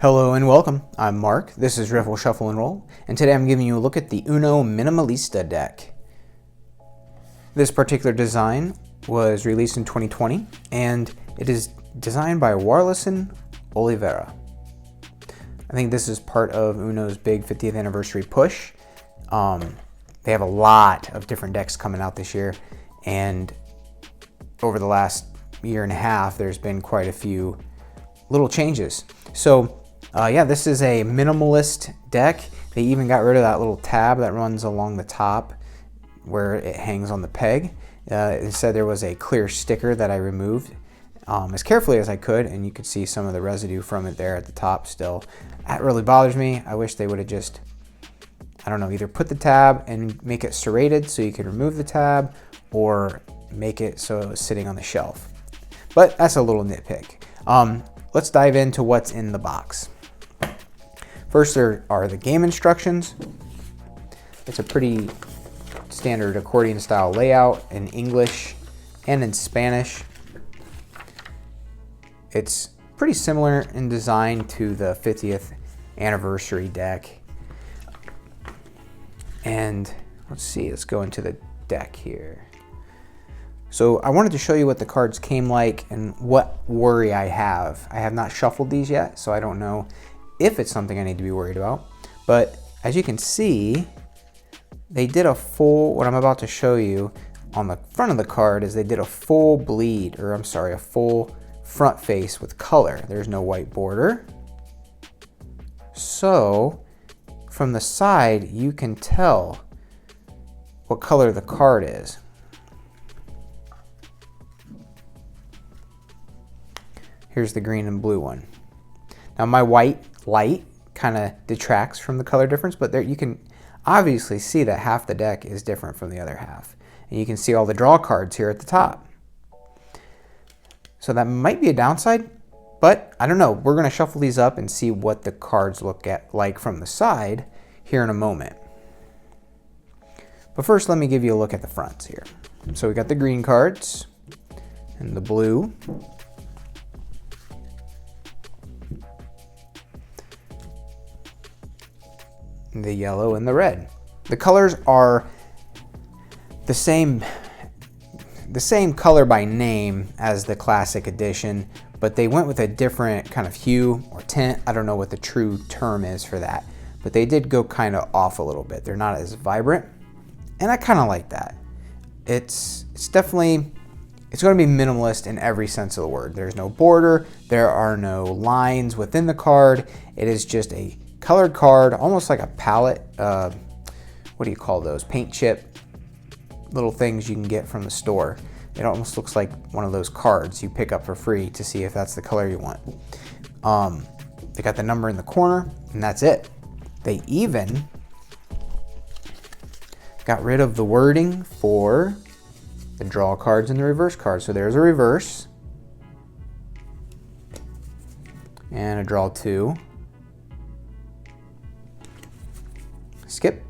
Hello and welcome. I'm Mark. This is Riffle, Shuffle, and Roll, and today I'm giving you a look at the Uno Minimalista deck. This particular design was released in 2020, and it is designed by Warlison Oliveira. I think this is part of Uno's big 50th anniversary push. They have a lot of different decks coming out this year, and over the last year and a half, there's been quite a few little changes. So yeah, this is a minimalist deck. They even got rid of that little tab that runs along the top where it hangs on the peg. Instead, there was a clear sticker that I removed as carefully as I could, and you could see some of the residue from it there at the top still. That really bothers me. I wish they would have just, I don't know, either put the tab and make it serrated so you could remove the tab, or make it so it was sitting on the shelf. But that's a little nitpick. Let's dive into what's in the box. First, there are the game instructions. It's a pretty standard accordion style layout in English and in Spanish. It's pretty similar in design to the 50th anniversary deck. And let's see, let's go into the deck here. So I wanted to show you what the cards came like and what worry I have. I have not shuffled these yet, so I don't know if it's something I need to be worried about. But as you can see, they did a full, what I'm about to show you on the front of the card is they did a full bleed, or I'm sorry, a full front face with color. There's no white border. So from the side, you can tell what color the card is. Here's the green and blue one. Now my white light kind of detracts from the color difference, but there you can obviously see that half the deck is different from the other half. And you can see all the draw cards here at the top. So that might be a downside, but I don't know. We're going to shuffle these up and see what the cards look like from the side here in a moment. But first, let me give you a look at the fronts here. So we got the green cards and the blue. The yellow and the red. The colors are the same color by name as the classic edition, but they went with a different kind of hue or tint. I don't know what the true term is for that, but they did go kind of off a little bit. They're not as vibrant, and I kind of like that. It's definitely, it's going to be minimalist in every sense of the word. There's no border, there are no lines within the card. It is just a colored card, almost like a palette. What do you call those? Paint chip little things you can get from the store. It almost looks like one of those cards you pick up for free to see if that's the color you want. They got the number in the corner, and that's it. They even got rid of the wording for the draw cards and the reverse cards. So there's a reverse and a draw 2. Skip.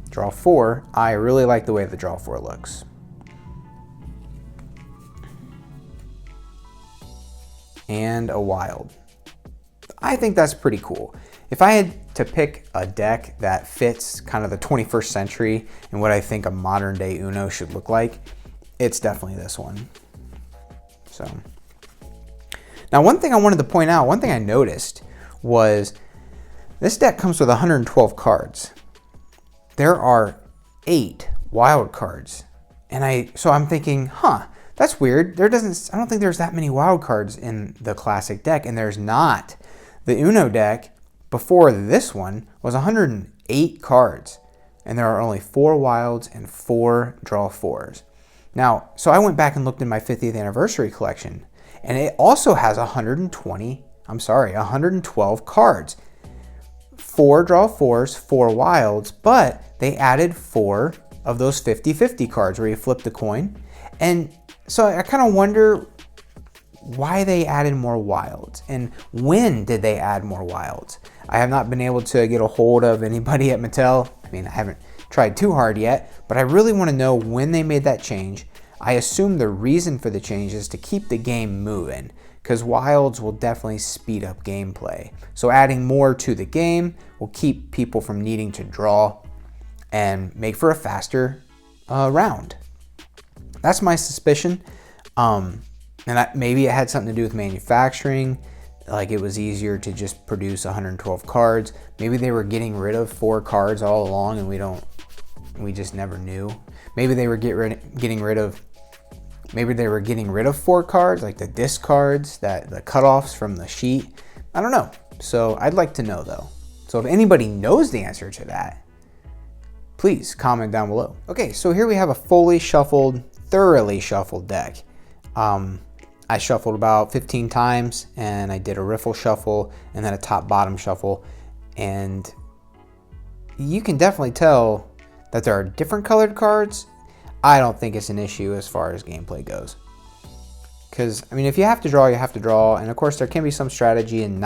Draw 4. I really like the way the draw 4 looks. And a wild. I think that's pretty cool. If I had to pick a deck that fits kind of the 21st century and what I think a modern day Uno should look like, it's definitely this one. So. Now, one thing I wanted to point out, one thing I noticed was this deck comes with 112 cards. There are 8 wild cards. And so I'm thinking, that's weird. I don't think there's that many wild cards in the classic deck, and there's not. The Uno deck before this one was 108 cards, and there are only 4 wilds and 4 draw 4s. Now, so I went back and looked in my 50th anniversary collection, and it also has 112 cards. 4 draw 4s, 4 wilds, but they added 4 of those 50-50 cards where you flip the coin. And so I kind of wonder why they added more wilds and when did they add more wilds. I have not been able to get a hold of anybody at Mattel. I mean, I haven't tried too hard yet, but I really want to know when they made that change. I assume the reason for the change is to keep the game moving, because wilds will definitely speed up gameplay. So adding more to the game will keep people from needing to draw and make for a faster round. That's my suspicion. Maybe it had something to do with manufacturing, like it was easier to just produce 112 cards. Maybe they were getting rid of 4 cards all along and we just never knew. Maybe they were getting rid of 4 cards, like the disc cards, the cutoffs from the sheet. I don't know. So I'd like to know though. So if anybody knows the answer to that, please comment down below. Okay, so here we have a thoroughly shuffled deck. I shuffled about 15 times and I did a riffle shuffle and then a top bottom shuffle. And you can definitely tell that there are different colored cards. I don't think it's an issue as far as gameplay goes. Because, I mean, if you have to draw, you have to draw. And of course, there can be some strategy in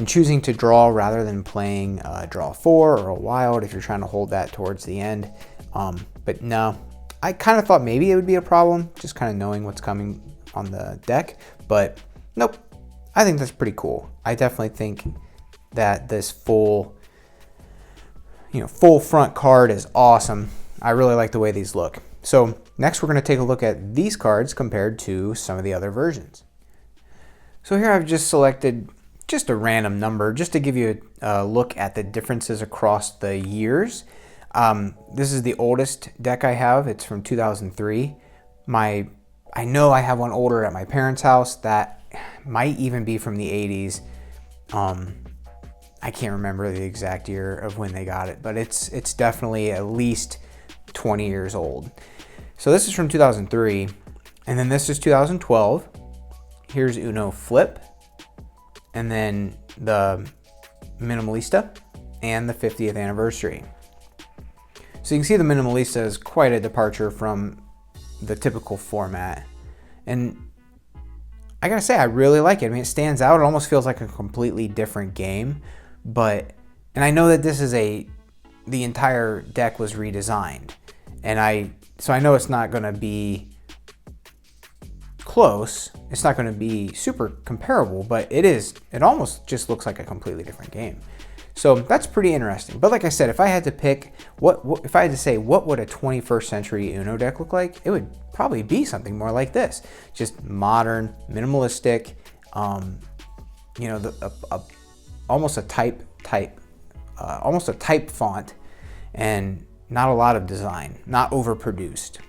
choosing to draw rather than playing draw 4 or a wild if you're trying to hold that towards the end. But no, I kind of thought maybe it would be a problem, just kind of knowing what's coming on the deck. But nope, I think that's pretty cool. I definitely think that this full front card is awesome. I really like the way these look. So next we're going to take a look at these cards compared to some of the other versions. So here I've just selected just a random number just to give you a look at the differences across the years. This is the oldest deck I have. It's from 2003. I know I have one older at my parents' house that might even be from the 80s. I can't remember the exact year of when they got it, but it's definitely at least 20 years old. So this is from 2003, and then this is 2012. Here's Uno Flip, and then the Minimalista, and the 50th anniversary. So you can see the Minimalista is quite a departure from the typical format. And I gotta say, I really like it. I mean, it stands out. It almost feels like a completely different game. And I know that this is the entire deck was redesigned. So I know it's not gonna be close. It's not gonna be super comparable, but it almost just looks like a completely different game. So that's pretty interesting. But like I said, if I had to pick, if I had to say what would a 21st century Uno deck look like, it would probably be something more like this. Just modern, minimalistic, almost a type font, and not a lot of design, not overproduced.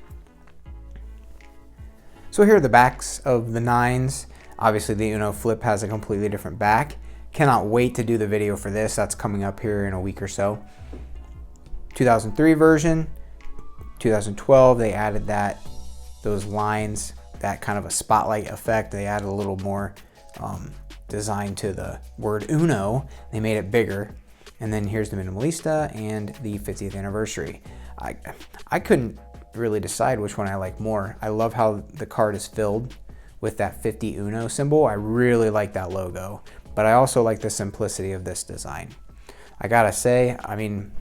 So here are the backs of the 9s. Obviously the Uno Flip has a completely different back. Cannot wait to do the video for this. That's coming up here in a week or so. 2003 version, 2012, they added those lines, that kind of a spotlight effect. They added a little more design to the word Uno. They made it bigger. And then here's the Minimalista and the 50th anniversary. I couldn't really decide which one I like more. I love how the card is filled with that 50 Uno symbol. I really like that logo. But I also like the simplicity of this design. I gotta say, I mean,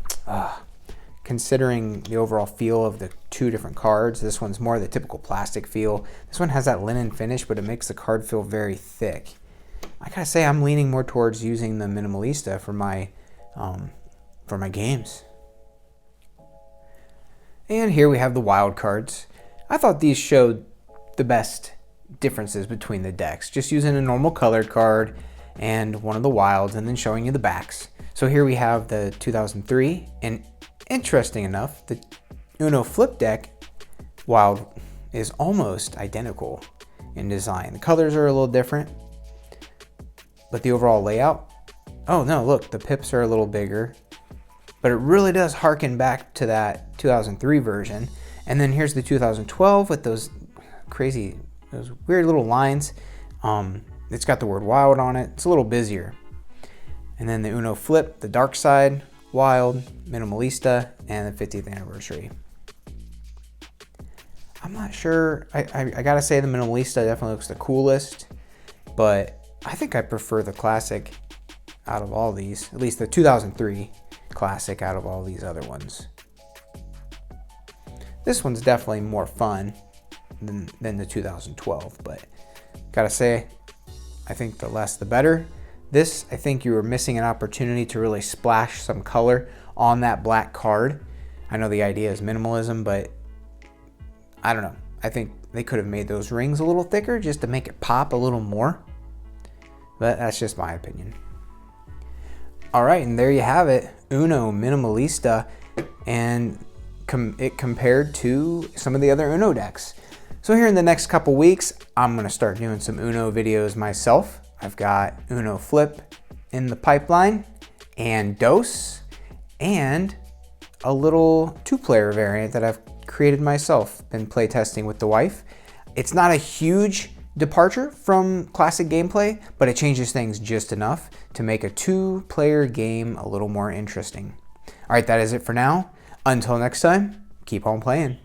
considering the overall feel of the 2 different cards, this one's more the typical plastic feel. This one has that linen finish, but it makes the card feel very thick. I gotta say, I'm leaning more towards using the Minimalista for my games. And here we have the wild cards. I thought these showed the best differences between the decks. Just using a normal colored card and one of the wilds, and then showing you the backs. So here we have the 2003, and interesting enough, the Uno Flip deck wild is almost identical in design. The colors are a little different, but the overall layout, oh no, look, the pips are a little bigger, but it really does harken back to that 2003 version. And then here's the 2012 with those weird little lines. It's got the word wild on it. It's a little busier. And then the Uno Flip, the dark side, wild, Minimalista, and the 50th anniversary. I'm not sure. I gotta say the Minimalista definitely looks the coolest, but I think I prefer the classic out of all these, at least the 2003 classic out of all these other ones. This one's definitely more fun. than the 2012, but gotta say, I think the less the better. This, I think you were missing an opportunity to really splash some color on that black card. I know the idea is minimalism, but I don't know. I think they could have made those rings a little thicker just to make it pop a little more. But that's just my opinion. All right, and there you have it. Uno Minimalista, and it compared to some of the other Uno decks. So here in the next couple weeks, I'm gonna start doing some Uno videos myself. I've got Uno Flip in the pipeline, and Dos, and a little 2-player variant that I've created myself, been playtesting with the wife. It's not a huge departure from classic gameplay, but it changes things just enough to make a 2-player game a little more interesting. All right, that is it for now. Until next time, keep on playing.